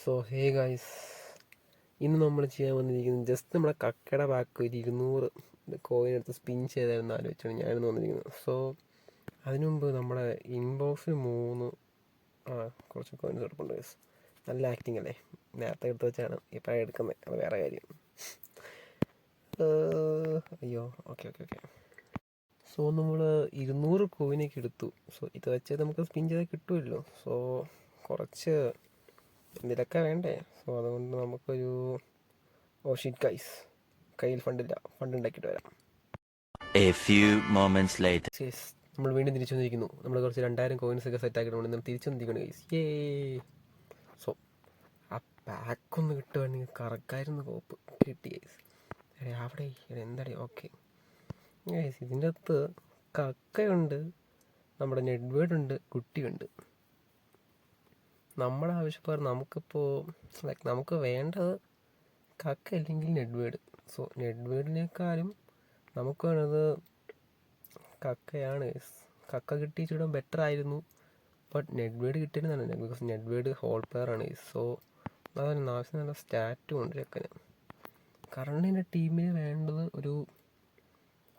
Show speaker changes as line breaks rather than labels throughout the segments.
So hey guys, ഇന്ന് നമ്മൾ ചെയ്യാൻ വന്നിരിക്കുന്നത് ജസ്റ്റ് നമ്മുടെ കക്കയുടെ ബാക്ക് ഒരു 200 കോയിൻ എടുത്ത് സ്പിൻ ചെയ്തായിരുന്നു ആലോചിച്ചാണ് ഞാനിന്ന് വന്നിരിക്കുന്നത്. സോ അതിനു മുമ്പ് നമ്മുടെ ഇൻബോക്സിൽ കുറച്ച് കോയിൻസ് എടുപ്പുണ്ട് ഗൈസ്. നല്ല ആക്ടിങ് അല്ലേ, നേരത്തെ എടുത്ത് വെച്ചാണ് ഇപ്പോഴാണ് എടുക്കുന്നത്, അത് വേറെ കാര്യം. അയ്യോ, ഓക്കെ ഓക്കെ ഓക്കെ. സോ നമ്മൾ 200 കോയിനൊക്കെ എടുത്തു. സോ ഇത് വെച്ച് നമുക്ക് സ്പിൻ ചെയ്താൽ കിട്ടുമല്ലോ. സോ കുറച്ച് ഇതിലൊക്കെ വേണ്ടേ. സോ അതുകൊണ്ട് നമുക്കൊരു ഷീറ്റ് ഗൈസ്, കയ്യിൽ ഫണ്ടില്ല, ഫണ്ട് ഉണ്ടാക്കിയിട്ട് വരാം.
A few moments later.
നമ്മൾ വീണ്ടും തിരിച്ചു വന്നിരിക്കുന്നു. നമ്മൾ കുറച്ച് 2000 കോയിൻസ് ഒക്കെ സെറ്റ് ആക്കിയിട്ടുണ്ട്. നമ്മൾ തിരിച്ചു വന്നിരിക്കുന്നു ഗൈസ്. സോ ആ പാക്കൊന്ന് കിട്ടുവാണെങ്കിൽ കറക്കായിരുന്നു. കോപ്പ് കിട്ടി ഗൈസ്. അവിടെ എന്താടി, ഓക്കെ ഗൈസ്. ഇതിൻ്റെ അകത്ത് കക്കയുണ്ട്, നമ്മുടെ നെഡ്വേർഡ് ഉണ്ട്, കുട്ടിയുണ്ട്. നമ്മുടെ ആവശ്യപ്രകാരം നമുക്കിപ്പോൾ നമുക്ക് വേണ്ടത് കക്ക അല്ലെങ്കിൽ നെഡ്വേർഡ്. സോ നെഡ്വേർഡിനേക്കാളും നമുക്ക് വേണ്ടത് കക്കയാണ്. കക്ക കിട്ടിയിച്ചിടാൻ ബെറ്റർ ആയിരുന്നു, ബട്ട് നെഡ്വേർഡ് കിട്ടിയിരുന്നതാണ്. ബിക്കോസ് നെഡ്വേർഡ് ഹോൾ പ്ലെയർ ആണ്. സോ അതല്ല, ആവശ്യം നല്ല സ്റ്റാറ്റും ഉണ്ട് ചെക്കന്. കറണ്ട് എൻ്റെ ടീമിന് വേണ്ടത് ഒരു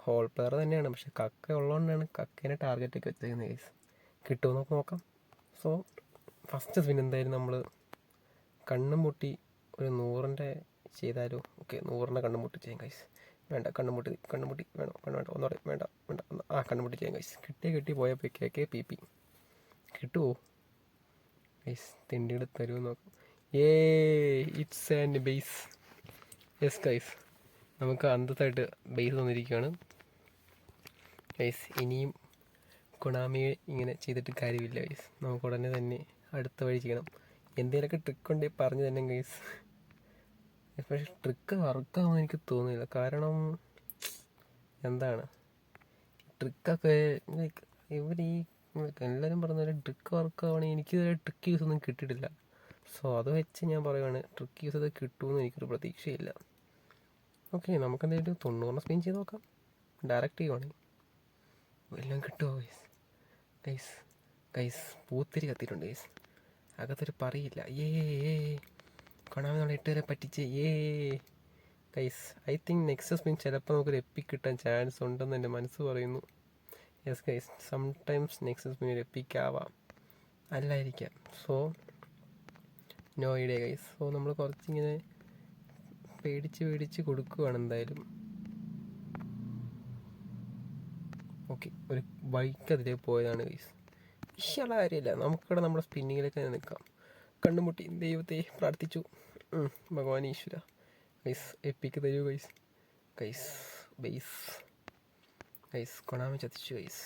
ഹോൾ പ്ലെയർ തന്നെയാണ്, പക്ഷെ കക്ക ഉള്ളതുകൊണ്ടാണ് കക്കേനെ ടാർഗറ്റൊക്കെ വെച്ചേക്കുന്നത് ഗൈസ്. കിട്ടുമോ നോക്കാം. സോ ഫസ്റ്റ് സ്പിൻ എന്തായാലും നമ്മൾ കണ്ണും മുട്ടി ഒരു 100ൻ്റെ ചെയ്താലോ. ഓക്കെ, 100ൻ്റെ കണ്ണുമുട്ടി ചെയ്യാം ഗൈസ്. വേണ്ട, കണ്ണുമുട്ടി വേണോ, വേണ്ട, ഒന്നോടെ വേണ്ട, കണ്ണുമുട്ടി ചെയ്യാം ഗൈസ്. കിട്ടി പോയപ്പോൾ KKPP കിട്ടുമോ ഗൈസ്? തിണ്ടിയുടെ തരുമെന്ന് നോക്കാം. It's and base. Yes guys, നമുക്ക് അന്തത്തായിട്ട് ബേസ് തന്നിരിക്കുകയാണ് ഗൈസ്. ഇനിയും കൊണാമിയെ ഇങ്ങനെ ചെയ്തിട്ട് കാര്യമില്ല ഗൈസ്. നമുക്ക് ഉടനെ തന്നെ അടുത്ത വഴി ചെയ്യണം. എന്തെങ്കിലുമൊക്കെ ട്രിക്ക് ഉണ്ടെങ്കിൽ പറഞ്ഞു തന്നെ ഗൈസ്. പക്ഷേ ട്രിക്ക് വർക്കാവുമെന്ന് എനിക്ക് തോന്നുന്നില്ല. കാരണം എന്താണ് ട്രിക്കൊക്കെ എല്ലാവരും പറഞ്ഞ പോലെ ട്രിക്ക് വർക്കാവുകയാണെങ്കിൽ എനിക്കിതുവരെ ട്രിക്ക് യൂസ് ഒന്നും കിട്ടിയിട്ടില്ല. സോ അത് വെച്ച് ഞാൻ പറയുവാണ്, ട്രിക്ക് യൂസ് ചെയ്ത് കിട്ടുമെന്ന് എനിക്കൊരു പ്രതീക്ഷയില്ല. ഓക്കെ, നമുക്കെന്തായാലും 90 സ്പിൻ ചെയ്ത് നോക്കാം. ഡയറക്റ്റ് ചെയ്യുവാണെങ്കിൽ എല്ലാം കിട്ടുമോ ഗൈസ്? പൂത്തിരി കത്തിയിട്ടുണ്ട് ഗൈസ്. അകത്തൊരു പറയില്ല. കൊണാമി നമ്മൾ 8 വരെ പറ്റിച്ച്. Guys, I think next spin ചിലപ്പോൾ നമുക്കൊരു എപ്പിക് കിട്ടാൻ ചാൻസ് ഉണ്ടെന്ന് എൻ്റെ മനസ്സ് പറയുന്നു. Yes guys, sometimes next spin ഒരു എപ്പിക് ആവാം, അല്ലായിരിക്കാം. So no idea guys. So നമ്മൾ കുറച്ചിങ്ങനെ പേടിച്ച് കൊടുക്കുകയാണ് എന്തായാലും. ഓക്കെ, ഒരു ബൈക്ക് അതിലേക്ക് പോയതാണ് ഗൈസ്. ഇഷ്ടമുള്ള കാര്യമില്ല, നമുക്കിവിടെ നമ്മുടെ സ്പിന്നിങ്ങിലേക്ക് നിൽക്കാം. കണ്ണുമുട്ടി ദൈവത്തെ പ്രാർത്ഥിച്ചു. ഭഗവാൻ ഈശ്വര ഗൈസ്, എപ്പിക്ക് തരൂ ഗൈസ്. ബേസ് കൊണാമി ചതിച്ചു ഗൈസ്.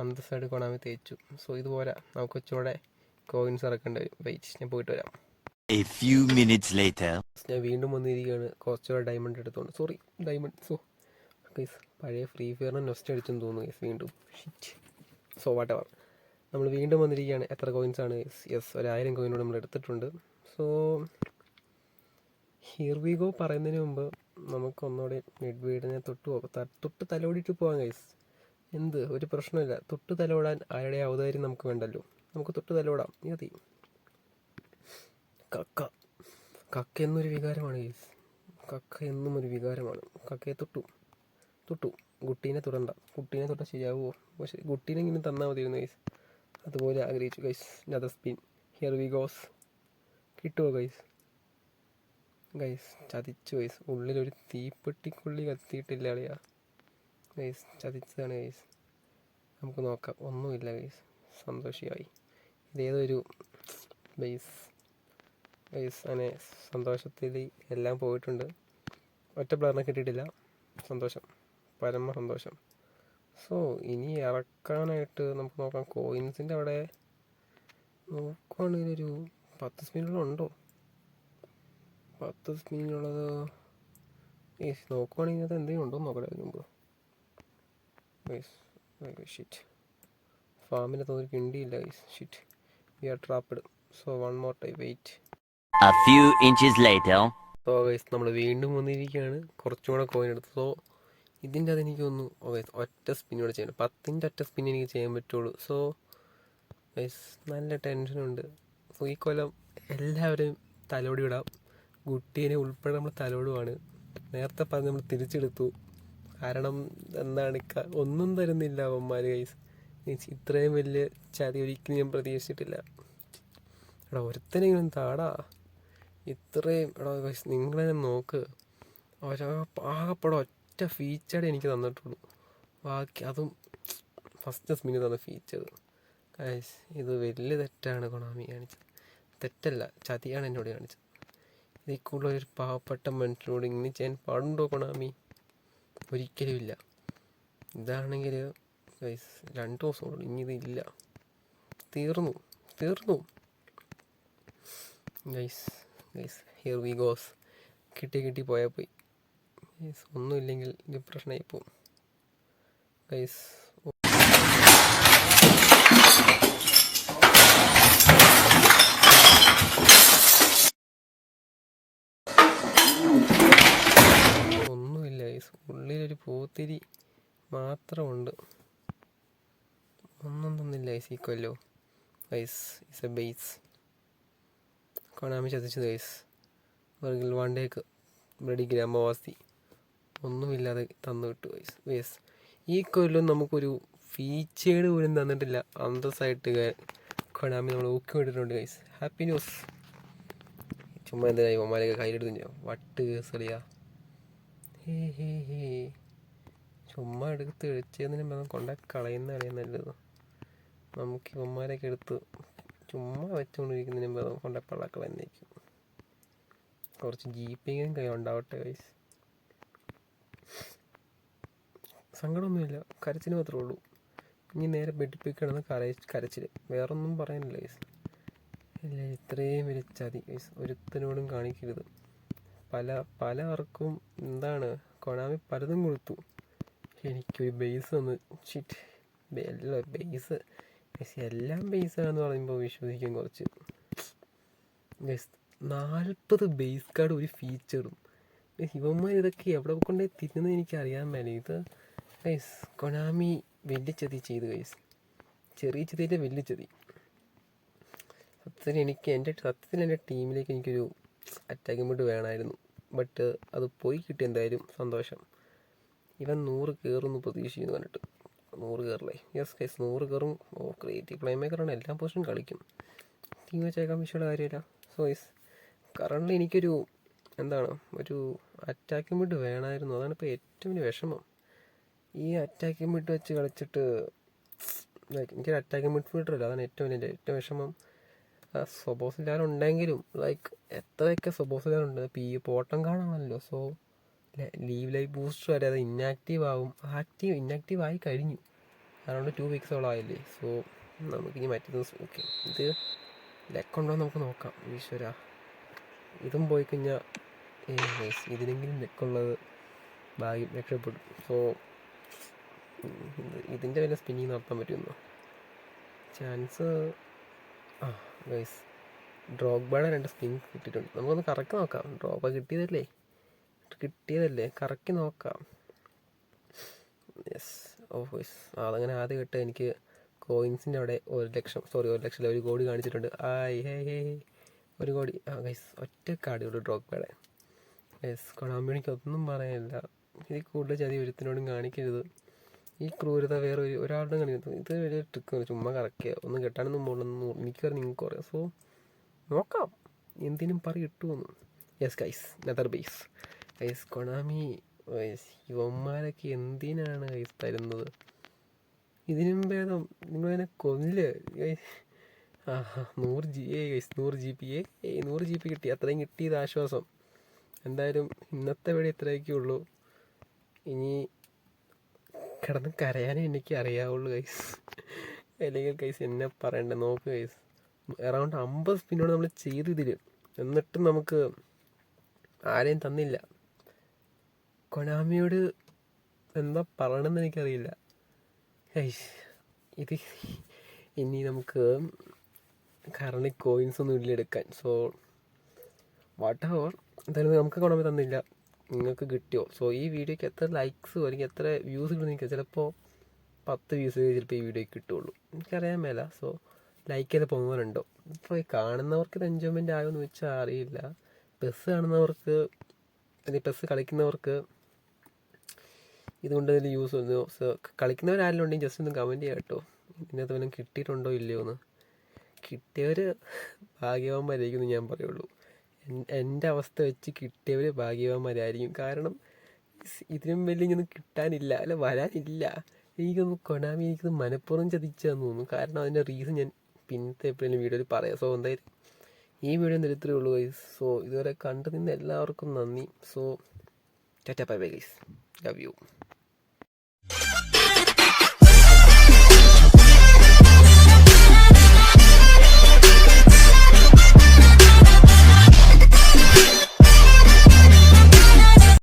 അന്തസ്സായിട്ട് കൊണാമി തേച്ചു. സോ ഇതുപോലെ നമുക്ക് വെച്ചോടെ കോയിൻസ് ഇറക്കേണ്ടി വരും. വെയിറ്റ്, ഞാൻ പോയിട്ട് വരാം.
A few minutes later.
ഞാൻ വീണ്ടും വന്നിരിക്കുകയാണ് കുറച്ചുകൂടെ ഡയമണ്ട് എടുത്തോണ്ട്. സോ ഗൈസ്, പഴയ ഫ്രീ ഫയറിന് നൊസ്റ്റ് അടിച്ചെന്ന് തോന്നുന്നു ഗൈസ് വീണ്ടും. സോ വാട്ടെവർ, നമ്മൾ വീണ്ടും വന്നിരിക്കുകയാണ്. എത്ര കോയിൻസാണ്? യെസ്, 1000 കോയിനോട് നമ്മൾ എടുത്തിട്ടുണ്ട്. സോ ഹിയർ വി ഗോ പറയുന്നതിന് മുമ്പ് നമുക്ക് ഒന്നുകൂടെ നെഡ്വേഡിനെ തൊട്ട് തലോടിയിട്ട് പോകാം ഗൈസ്. ഒരു പ്രശ്നമില്ല. തൊട്ട് തലോടാൻ ആരുടെ ഔദാര്യം നമുക്ക് വേണ്ടല്ലോ. നമുക്ക് തൊട്ട് തലോടാം, മതി. കക്ക എന്നൊരു വികാരമാണ് ഗൈസ്. കക്ക എന്നും ഒരു വികാരമാണ്. കക്കയെ തൊട്ടു. കുട്ടീനെ തൊട്ടാൽ ശരിയാവുമോ? പക്ഷേ കുട്ടീനെ ഇങ്ങനെ തന്നാൽ മതിയായിരുന്നു ഗൈസ്. അതുപോലെ ആഗ്രഹിച്ചു guys. Other spin, here we goes. കിട്ടുമോ ഗൈസ്? ചതിച്ചു ഗൈസ്. ഉള്ളിലൊരു തീപ്പെട്ടിക്കുള്ളി കത്തിയിട്ടില്ല അളിയാ ഗൈസ്. ചതിച്ചതാണ് ഗൈസ്. നമുക്ക് നോക്കാം. ഒന്നുമില്ല ഗൈസ്. സന്തോഷമായി. ഇതേതൊരു ഗൈസ് അങ്ങനെ സന്തോഷത്തിൽ എല്ലാം പോയിട്ടുണ്ട്. ഒറ്റ പ്ലെയറിനെ കിട്ടിയിട്ടില്ല. സന്തോഷം, പരമ സന്തോഷം. സോ ഇനി ഇറക്കാനായിട്ട് നമുക്ക് നോക്കാം. കോയിൻസിൻ്റെ അവിടെ നോക്കുവാണെങ്കിൽ ഒരു 10 സ്പിന്നുകളുണ്ടോ? 10 സ്പിന്നുള്ളത് നോക്കുവാണെങ്കിൽ അത് എന്തെങ്കിലും ഉണ്ടോ എന്ന് നോക്കട്ടെ അതിന് മുമ്പ്. ഷിറ്റ്, ഫാമിനെ തോന്നി കിണ്ടിയില്ല guys. Shit, we are trapped. So one more time, wait.
A few inches later.
So guys, നമ്മൾ വീണ്ടും വന്നിരിക്കുകയാണ്. കുറച്ചും കൂടെ കോയിൻ എടുത്തു. സോ ഇതിൻ്റെ അത് എനിക്ക് തോന്നുന്നു ഒറ്റ സ്പിന്നോടെ ചെയ്യണം. 10ൻ്റെ ഒറ്റ സ്പിൻ എനിക്ക് ചെയ്യാൻ പറ്റുള്ളൂ. സോ ഗൈസ്, നല്ല ടെൻഷനുണ്ട്. സോ ഈ കൊല്ലം എല്ലാവരും തലോടി വിടാം. കുട്ടീനെ ഉൾപ്പെടെ നമ്മൾ തലോടുവാണ്. നേരത്തെ പറഞ്ഞ് നമ്മൾ തിരിച്ചെടുത്തു. കാരണം എന്താണ് ഒന്നും തരുന്നില്ല അവന്മാർ ഗൈസ്. ഇത്രയും വലിയ ചതി ഒരിക്കലും ഞാൻ പ്രതീക്ഷിച്ചിട്ടില്ല. എടാ ഒരുത്തനെങ്കിലും താടാ. ഇത്രയും എടാ ഗൈസ് നിങ്ങളെ നോക്ക്. ആകെപ്പാടെ ഒറ്റ ഫീച്ചറേ എനിക്ക് തന്നിട്ടുള്ളൂ. ബാക്കി അതും ഫസ്റ്റ് സ്പിന്നിൽ തന്ന ഫീച്ചർ. ഗൈസ് ഇത് വലിയ തെറ്റാണ് കൊണാമി കാണിച്ചത്. തെറ്റല്ല, ചതിയാണ് എന്നോട് കാണിച്ചത്. ഇതിൽ കൂടുതൽ ഒരു പാവപ്പെട്ട മനുഷ്യനോട് ഇങ്ങനെ ചെയ്യാൻ പാടുണ്ടോ കൊണാമി? ഒരിക്കലും ഇല്ല. ഇതാണെങ്കിൽ ഗൈസ് 2 ദിവസം കൊണ്ട് ഇനി ഇതില്ല. തീർന്നു ഗൈസ്. Here we goes. കിട്ടി പോയാൽ പോയി ഗൈസ്. ഒന്നുമില്ലെങ്കിൽ ഡിപ്രഷനായി പോവും ഗൈസ്. ഒന്നുമില്ല ഗൈസ്, ഉള്ളിലൊരു പൂത്തിരി മാത്രമുണ്ട്. ഒന്നും തന്നില്ല ഗൈസ്. ഈ കൊല്ലോ ഗൈസ് ഇസ് എ ബേസ്. കൊണാമി ചതിച്ചു ഗൈസ്. വെറുകിൽ വാണ്ടേക്ക് ബ്ലഡി ഗ്രാമവാസി ഒന്നുമില്ലാതെ തന്നു വിട്ടു ഗൈസ്. ഈ കൊല്ലം നമുക്കൊരു ഫീച്ചേഡ് പോലും തന്നിട്ടില്ല. അന്തസ്സായിട്ട് കൊണാമി നമ്മൾ ഊക്കി വിട്ടിട്ടുണ്ട് ഗൈസ്. Happy news. ചുമ്മാ എന്തിനായി ഒമാരൊക്കെ കയ്യിലെടുത്ത് വട്ട് കേസ് കളിയാ. ഹേ ചുമ്മാ എടുത്ത് എഴിച്ചതിന് കൊണ്ട കളയുന്ന കളിയാണ് നല്ലത്. നമുക്ക് ഇവന്മാരൊക്കെ എടുത്ത് ചുമ്മാ വെച്ചുകൊണ്ടിരിക്കുന്നതിന് ബന്ധം കൊണ്ട പള്ളക്കളന്നേക്കും. കുറച്ച് ജീപ്പിങ്ങും കൈ ഉണ്ടാവട്ടെ ഗൈസ്. സങ്കടമൊന്നുമില്ല, കരച്ചിൽ മാത്രമേ ഉള്ളൂ. ഇനി നേരെ ബെഡിപ്പിക്കണമെന്ന് കരച്ചിൽ, വേറൊന്നും പറയാനില്ല ഗൈസ്. ഇല്ല, ഇത്രയും വലിയ ചതി ഗൈസ് ഒരുത്തനോടും കാണിക്കരുത്. പലർക്കും എന്താണ് കൊണാമി പലതും കൊടുത്തു. എനിക്കൊരു ബേസ് ഒന്ന് ഷിറ്റ്. ബേസ് എല്ലാം ബേസാണെന്ന് പറയുമ്പോൾ വിശ്വസിക്കാൻ കുറച്ച് ഗൈസ്. 40 ബേസ് കാർഡ് ഒരു ഫീച്ചറും. ഇവന്മാർ ഇതൊക്കെ എവിടെ കൊണ്ടേ തിരുന്നത് എനിക്ക് അറിയാൻ മേലെ. ഇത് ഗൈസ് കൊണാമി വലിയ ചതി ചെയ്തു ഗൈസ്. ചെറിയ ചതിയുടെ വലിയ ചതി. സത്യത്തിൽ എൻ്റെ ടീമിലേക്ക് എനിക്കൊരു അറ്റാക്കിംഗ് മോഡ് വേണമായിരുന്നു. ബട്ട് അത് പോയി കിട്ടി. എന്തായാലും സന്തോഷം. ഇവൻ 100 കയറുമെന്ന് പ്രതീക്ഷിക്കുന്നു കണ്ടിട്ട്. 100 കയറില്ലേ? യെസ് ഗൈസ് 100 കയറും. ക്രിയേറ്റീവ് പ്ലേ മേക്കറാണ്, എല്ലാ പൊസിഷനും കളിക്കും. ടീം വെച്ചേക്കാൻ വിഷയമുള്ള കാര്യമില്ല. സോ ഗൈസ് കറണ്ട്ലി എനിക്കൊരു ഒരു അറ്റാക്കിംഗ് മിഡ് വേണമായിരുന്നു. അതാണ് ഇപ്പോൾ ഏറ്റവും വലിയ വിഷമം. ഈ അറ്റാക്കിംഗ് മിഡ് വെച്ച് കളിച്ചിട്ട് എനിക്കൊരു അറ്റാക്കിംഗ് മിഡ് ഫീൽഡറല്ല. അതാണ് ഏറ്റവും വിഷമം. സൊബോസിലാർ ഉണ്ടെങ്കിലും എത്രയൊക്കെ സൊബോസിലാറുണ്ട്. ഈ പോട്ടം കാണാമല്ലോ. സോ ലീവ് ലൈഫ് ബൂസ്റ്റർ വരെ അത് ഇന്നാക്റ്റീവ് ആവും. ഇന്നാക്റ്റീവ് ആയി കഴിഞ്ഞു. അറൗണ്ട് 2 വീക്സോളം ആയില്ലേ. സോ നമുക്കിനി മറ്റേത് ഓക്കെ. ഇത് ലെക്കുണ്ടോ നമുക്ക് നോക്കാം. ഈശ്വര, ഇതും പോയി കഴിഞ്ഞാൽ ഇതിനെങ്കിലും ലെക്കുള്ളത് ഭാഗ്യം, രക്ഷപ്പെടും. സോ ഇതിൻ്റെ വല്ല സ്പിന്നിങ് നടത്താൻ പറ്റുമെന്നോ ചാൻസ്? ഗൈസ് ഡ്രോഗ്ബയുടെ 2 സ്പിൻ കിട്ടിയിട്ടുണ്ട്. നമുക്കൊന്ന് കറക്കി നോക്കാം. ഡ്രോപ്പ് കിട്ടിയതല്ലേ കറക്കി നോക്കാം. യെസ് ഗൈസ് അതങ്ങനെ ആദ്യം കിട്ടുക. എനിക്ക് കോയിൻസിൻ്റെ അവിടെ 1 കോടി കാണിച്ചിട്ടുണ്ട്. ഹേ 1 കോടി. ഗൈസ് ഒറ്റ കാർഡുള്ളൂ ഡ്രോഗ്ബയുടെ. യെസ് കൊണാമിക്ക് ഒന്നും പറയാനില്ല. ഇതിൽ കൂടുതൽ ചതി ഒരുത്തിനോടും കാണിക്കരുത്. ഈ ക്രൂരത വേറെ ഒരാളുടെ കാണിക്കുന്നത്. ഇത് വലിയ ട്രിക്കാണ്. ചുമ്മാ കറക്കുക. ഒന്നും കെട്ടാനൊന്നും പോകണമെന്ന് എനിക്കറിയാം, നിങ്ങൾക്ക് അറിയാം. സോ നോക്കാം എന്തിനും കിട്ടുമെന്ന്. Yes guys nether base. Guys കൊണാമി യുവന്മാരൊക്കെ എന്തിനാണ് ഗൈസ് തരുന്നത്? ഇതിനും ഭേദം നിങ്ങളതിനെ കൊല്ല്. 100 GB കിട്ടി. അത്രയും കിട്ടിയത് ആശ്വാസം. എന്തായാലും ഇന്നത്തെ വഴി ഇത്രയൊക്കെ ഉള്ളൂ. ഇനി കിടന്ന് കരയാനേ എനിക്ക് അറിയാവുള്ളൂ ഗൈസ്. അല്ലെങ്കിൽ ഗൈസ് എന്നെ പറയണ്ട. നോക്ക് ഗൈസ് അറൗണ്ട് 50 സ്പിന്നോട് നമ്മൾ ചെയ്തു ഇതിൽ. എന്നിട്ടും നമുക്ക് ആരെയും തന്നില്ല. കൊണാമിയോട് എന്താ പറയണമെന്ന് എനിക്കറിയില്ല ഗൈസ്. ഇത് ഇനി നമുക്ക് കറണ്ട് കോയിൻസ് ഒന്നും ഇല്ല എടുക്കാൻ. സോ വാട്ടെവർ എന്തായാലും നമുക്ക് കൊണാമി തന്നില്ല. നിങ്ങൾക്ക് കിട്ടിയോ? സോ ഈ വീഡിയോയ്ക്ക് എത്ര ലൈക്സ് അല്ലെങ്കിൽ എത്ര വ്യൂസ് കിട്ടും എനിക്ക് ചിലപ്പോൾ 10 വ്യൂസ് ചിലപ്പോൾ ഈ വീഡിയോയ്ക്ക് കിട്ടുള്ളൂ. എനിക്കറിയാൻ മേല. സോ ലൈക്ക് ചെയ്ത് പോകുന്നവരുണ്ടോ? ഇപ്പോൾ കാണുന്നവർക്ക് ഇത് എൻജോയ്മെൻ്റ് ആകുമെന്ന് വെച്ചാൽ അറിയില്ല. പെസ് കാണുന്നവർക്ക് അല്ലെങ്കിൽ പെസ് കളിക്കുന്നവർക്ക് ഇതുകൊണ്ട് വലിയ യൂസ് വന്നു. സോ കളിക്കുന്നവരാരെങ്കിലും ഉണ്ടെങ്കിൽ ജസ്റ്റ് ഒന്ന് കമൻറ്റ് ചെയ്യാം കേട്ടോ, ഇതിനകത്ത് വല്ലതും കിട്ടിയിട്ടുണ്ടോ ഇല്ലയോ എന്ന്. കിട്ടിയവർ ഭാഗ്യവാന്മാരായിരിക്കും ഞാൻ പറയുള്ളൂ. എൻ്റെ അവസ്ഥ വെച്ച് കിട്ടിയവർ ഭാഗ്യവാന്മാരായിരിക്കും. കാരണം ഇതിനും വലിയ ഇങ്ങനെ കിട്ടാനില്ല, അല്ല വരാനില്ല. എനിക്കൊന്ന് കൊനാമി എനിക്കത് മനഃപൂർവ്വം ചതിച്ചാന്ന് തോന്നുന്നു. കാരണം അതിൻ്റെ റീസൺ ഞാൻ പിന്നത്തെ എപ്പോഴെങ്കിലും വീഡിയോയിൽ പറയാം. സോ എന്തായാലും ഈ വീഡിയോ ഇത്രയേ ഉള്ളൂ ഗൈസ്. സോ ഇതുവരെ കണ്ടു നിന്ന് എല്ലാവർക്കും നന്ദി. So tata bye bye guys, love you.